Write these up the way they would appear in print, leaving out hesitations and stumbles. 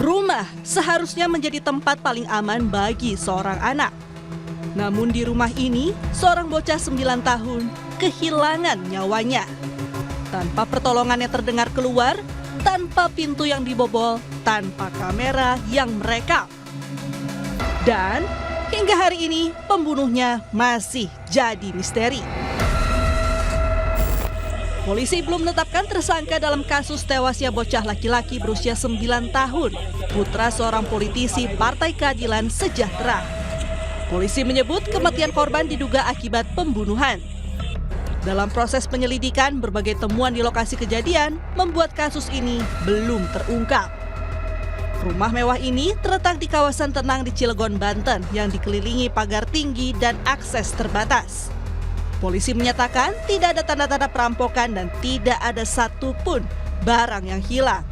Rumah seharusnya menjadi tempat paling aman bagi seorang anak. Namun di rumah ini, seorang bocah 9 tahun kehilangan nyawanya. Tanpa pertolongan yang terdengar keluar, tanpa pintu yang dibobol, tanpa kamera yang merekam. Dan hingga hari ini, pembunuhnya masih jadi misteri. Polisi belum menetapkan tersangka dalam kasus tewasnya bocah laki-laki berusia 9 tahun, putra seorang politisi Partai Keadilan Sejahtera. Polisi menyebut kematian korban diduga akibat pembunuhan. Dalam proses penyelidikan, berbagai temuan di lokasi kejadian membuat kasus ini belum terungkap. Rumah mewah ini terletak di kawasan tenang di Cilegon, Banten yang dikelilingi pagar tinggi dan akses terbatas. Polisi menyatakan tidak ada tanda-tanda perampokan dan tidak ada satupun barang yang hilang.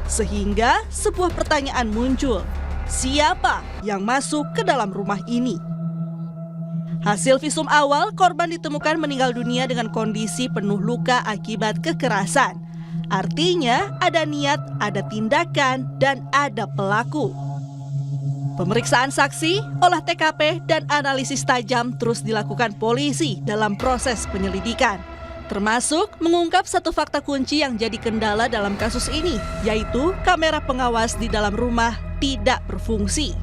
Sehingga sebuah pertanyaan muncul, siapa yang masuk ke dalam rumah ini? Hasil visum awal, korban ditemukan meninggal dunia dengan kondisi penuh luka akibat kekerasan. Artinya ada niat, ada tindakan, dan ada pelaku. Pemeriksaan saksi, olah TKP, dan analisis tajam terus dilakukan polisi dalam proses penyelidikan. Termasuk mengungkap satu fakta kunci yang jadi kendala dalam kasus ini, yaitu kamera pengawas di dalam rumah tidak berfungsi.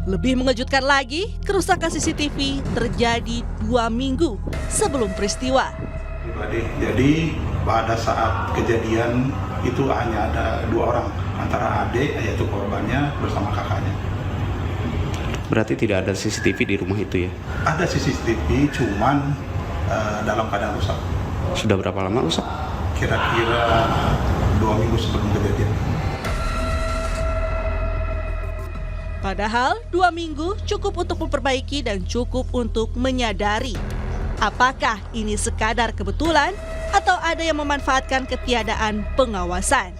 Lebih mengejutkan lagi, kerusakan CCTV terjadi 2 minggu sebelum peristiwa. Jadi pada saat kejadian itu hanya ada 2 orang, antara adik yaitu korbannya bersama kakaknya. Berarti tidak ada CCTV di rumah itu ya? Ada CCTV, cuman dalam keadaan rusak. Sudah berapa lama rusak? Kira-kira 2 minggu sebelum kejadian. Padahal 2 minggu cukup untuk memperbaiki dan cukup untuk menyadari apakah ini sekadar kebetulan atau ada yang memanfaatkan ketiadaan pengawasan.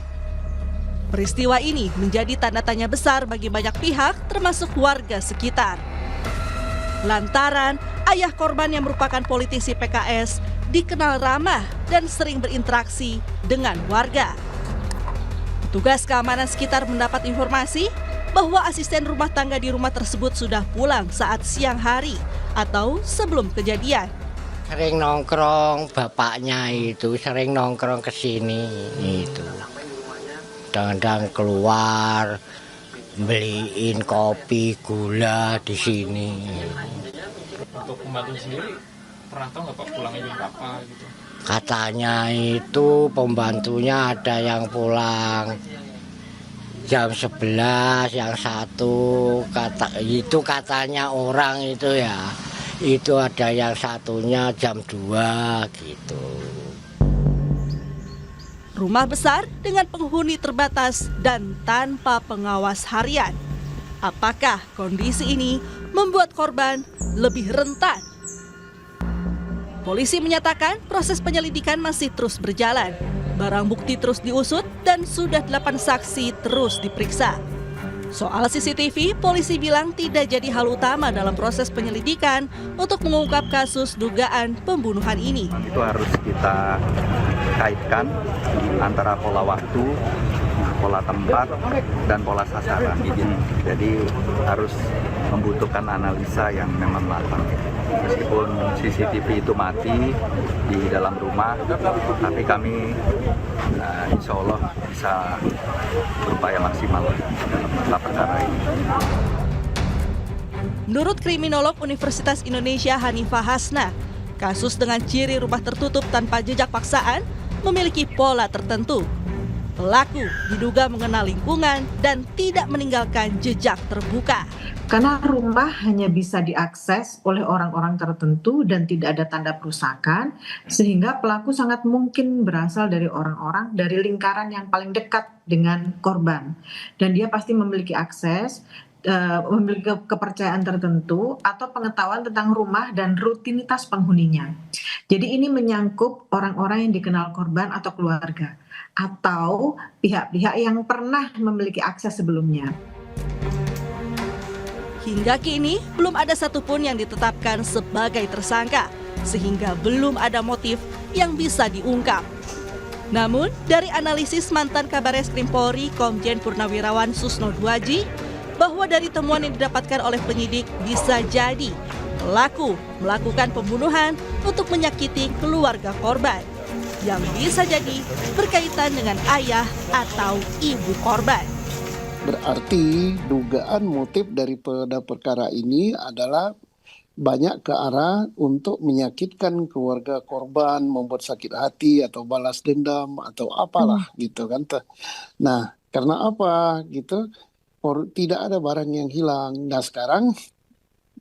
Peristiwa ini menjadi tanda tanya besar bagi banyak pihak termasuk warga sekitar. Lantaran ayah korban yang merupakan politisi PKS dikenal ramah dan sering berinteraksi dengan warga. Petugas keamanan sekitar mendapat informasi bahwa asisten rumah tangga di rumah tersebut sudah pulang saat siang hari atau sebelum kejadian. Sering nongkrong, bapaknya itu sering nongkrong ke sini itu. Kadang-kadang keluar beliin kopi, gula di sini. Untuk pembantu sendiri pernah tahu nggak Pak pulangnya jam berapa gitu? Katanya itu pembantunya ada yang pulang jam 11, yang satu katanya orang itu ya. Itu ada yang satunya jam 2 gitu. Rumah besar dengan penghuni terbatas dan tanpa pengawas harian. Apakah kondisi ini membuat korban lebih rentan? Polisi menyatakan proses penyelidikan masih terus berjalan. Barang bukti terus diusut dan sudah 8 saksi terus diperiksa. Soal CCTV, polisi bilang tidak jadi hal utama dalam proses penyelidikan untuk mengungkap kasus dugaan pembunuhan ini. Itu harus kita kaitkan antara pola waktu, pola tempat, dan pola sasaran. Jadi harus membutuhkan analisa yang memang matang. Meskipun CCTV itu mati di dalam rumah, tapi kami insya Allah bisa berupaya maksimal dalam masalah perkara ini. Menurut kriminolog Universitas Indonesia Hanifah Hasna, kasus dengan ciri rumah tertutup tanpa jejak paksaan memiliki pola tertentu. Pelaku diduga mengenal lingkungan dan tidak meninggalkan jejak terbuka. Karena rumah hanya bisa diakses oleh orang-orang tertentu dan tidak ada tanda perusakan, sehingga pelaku sangat mungkin berasal dari orang-orang dari lingkaran yang paling dekat dengan korban. Dan dia pasti memiliki akses, memiliki kepercayaan tertentu atau pengetahuan tentang rumah dan rutinitas penghuninya. Jadi ini menyangkut orang-orang yang dikenal korban atau keluarga, atau pihak-pihak yang pernah memiliki akses sebelumnya. Hingga kini belum ada satupun yang ditetapkan sebagai tersangka, sehingga belum ada motif yang bisa diungkap. Namun, dari analisis mantan Kabareskrim Polri Komjen Purnawirawan Susno Duaji, bahwa dari temuan yang didapatkan oleh penyidik bisa jadi pelaku melakukan pembunuhan untuk menyakiti keluarga korban, yang bisa jadi berkaitan dengan ayah atau ibu korban. Berarti dugaan motif daripada perkara ini adalah banyak ke arah untuk menyakitkan keluarga korban, membuat sakit hati atau balas dendam atau apalah gitu kan. Nah, karena apa gitu? Tidak ada barang yang hilang. Nah, sekarang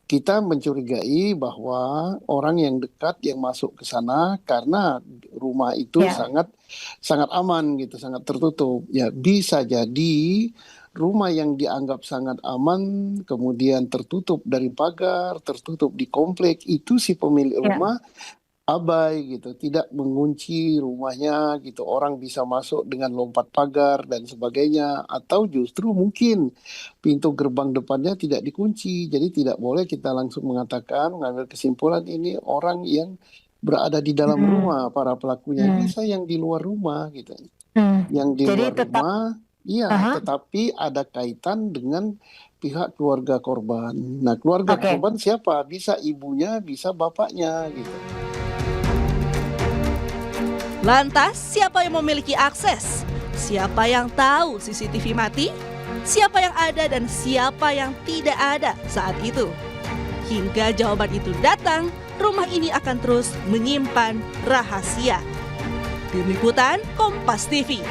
kita mencurigai bahwa orang yang dekat yang masuk ke sana karena rumah itu sangat aman gitu, sangat tertutup. Ya, bisa jadi rumah yang dianggap sangat aman kemudian tertutup dari pagar, tertutup di komplek, itu si pemilik rumah abai gitu, tidak mengunci rumahnya gitu. Orang bisa masuk dengan lompat pagar dan sebagainya, atau justru mungkin pintu gerbang depannya tidak dikunci. Jadi tidak boleh kita langsung mengatakan, mengambil kesimpulan ini orang yang berada di dalam rumah para pelakunya. Bisa yang di luar rumah gitu. Yang di luar rumah, iya, tetapi ada kaitan dengan pihak keluarga korban. Nah, keluarga korban siapa? Bisa ibunya, bisa bapaknya gitu. Lantas, siapa yang memiliki akses? Siapa yang tahu CCTV mati? Siapa yang ada dan siapa yang tidak ada saat itu? Hingga jawaban itu datang, rumah ini akan terus menyimpan rahasia. Tim Liputan Kompas TV.